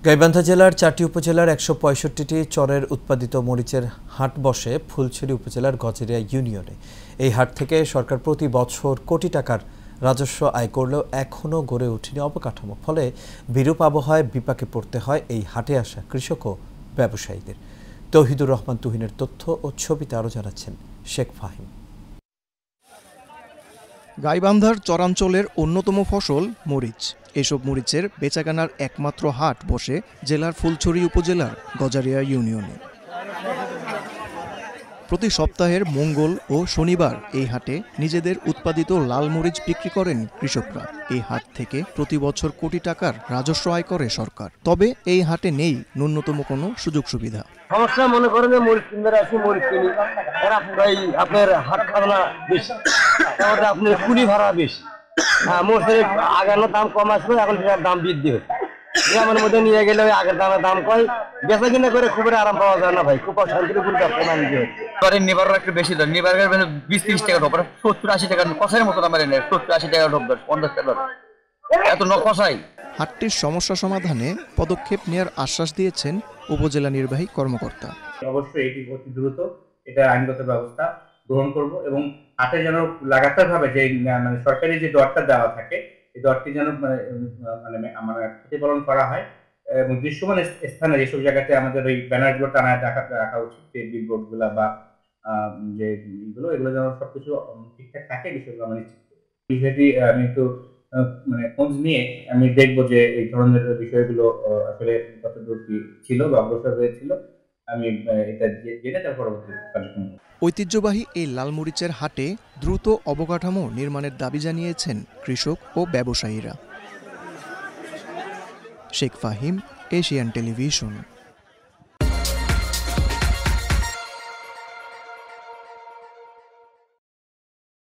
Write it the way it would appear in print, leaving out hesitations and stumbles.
গাইবান্ধা জেলার 4টি উপজেলার 165টি চরের উৎপাদিত মরিচের হাট বসে ফুলছড়ি উপজেলার গজেরিয়া ইউনিয়নে। এই হাট থেকে সরকার প্রতি বছর কোটি টাকার রাজস্ব আয় করলেও এখনও গড়ে ওঠেনি অবকাঠামো। ফলে বিরূপ আবহাওয়ায় বিপাকে পড়তে হয় এই হাটে আসা কৃষক ও ব্যবসায়ীদের। তৌহিদুর রহমান তুহিনের তথ্য ও ছবিতে আরও জানাচ্ছেন শেখ ফাহিম। গাইবান্ধার চরাঞ্চলের অন্যতম ফসল মরিচ। এসব মরিচের বেচাকেনার একমাত্র হাট বসে জেলার ফুলছড়ি উপজেলার গজারিয়া ইউনিয়নে। প্রতি সপ্তাহের মঙ্গল ও শনিবার এই হাটে নিজেদের উৎপাদিত লাল মরিচ বিক্রি করেন কৃষকরা। এই হাট থেকে প্রতি বছর কোটি টাকার রাজস্ব আয় করে সরকার। তবে এই হাটে নেই ন্যূনতম কোনো সুযোগ সুবিধা। সমস্যা মনে করেন যে মরিচ কিনতে আসি, মরিচ কিনি আপনার হাট খাজনা বেশি, আপনার কুলি ভাড়া বেশি। মরিচের আগের দাম কম আসবে, এখন সেটার দাম বৃদ্ধি হচ্ছে। গ্রামের মধ্যে নিয়ে গেলে ওই আগের দাম কয়, বেচা কিনা করে খুব আরাম পাওয়া যায় না ভাই, খুব অশান্তির উপর নিবারের একটু বেশি ধর, নিবারের 20-30 টাকা ঢোক, 70-80 টাকা কষাইয়ের মতো দাম, 70-80 টাকা ঢোক, 50 টাকা এত কষাই। হাটটির সমস্যা সমাধানে পদক্ষেপ নেওয়ার আশ্বাস দিয়েছেন উপজেলা নির্বাহী কর্মকর্তা। অবশ্যই এটি অতি দ্রুত এটা আইনগত ব্যবস্থা গ্রহণ করব এবং হাটে যেন লাগাতার ভাবে যে সরকারি যে দরটা দেওয়া থাকে এই দরটি যেন প্রতিপালন করা হয় এবং দৃশ্যমান স্থানে যেসব জায়গাতে আমাদের ওই ব্যানারগুলো টানা রাখা উচিত, যে বিলবোর্ডগুলো বা যে এগুলো যেন সবকিছু ঠিকঠাক থাকে, বিষয়গুলো আমরা নিশ্চিত করি। বিষয়টি আমি একটু খোঁজ নিয়ে আমি দেখবো যে এই ধরনের বিষয়গুলো আসলে কতদূর কি ছিল বা অগ্রসর হয়েছিল, আমি এটা জেনে তার পরবর্তী কার্যক্রম। ঐতিহ্যবাহী এই লাল মরিচের হাটে দ্রুত অবকাঠামো নির্মাণের দাবি জানিয়েছেন কৃষক ও ব্যবসায়ীরা। Sheikh Fahim, Asian television.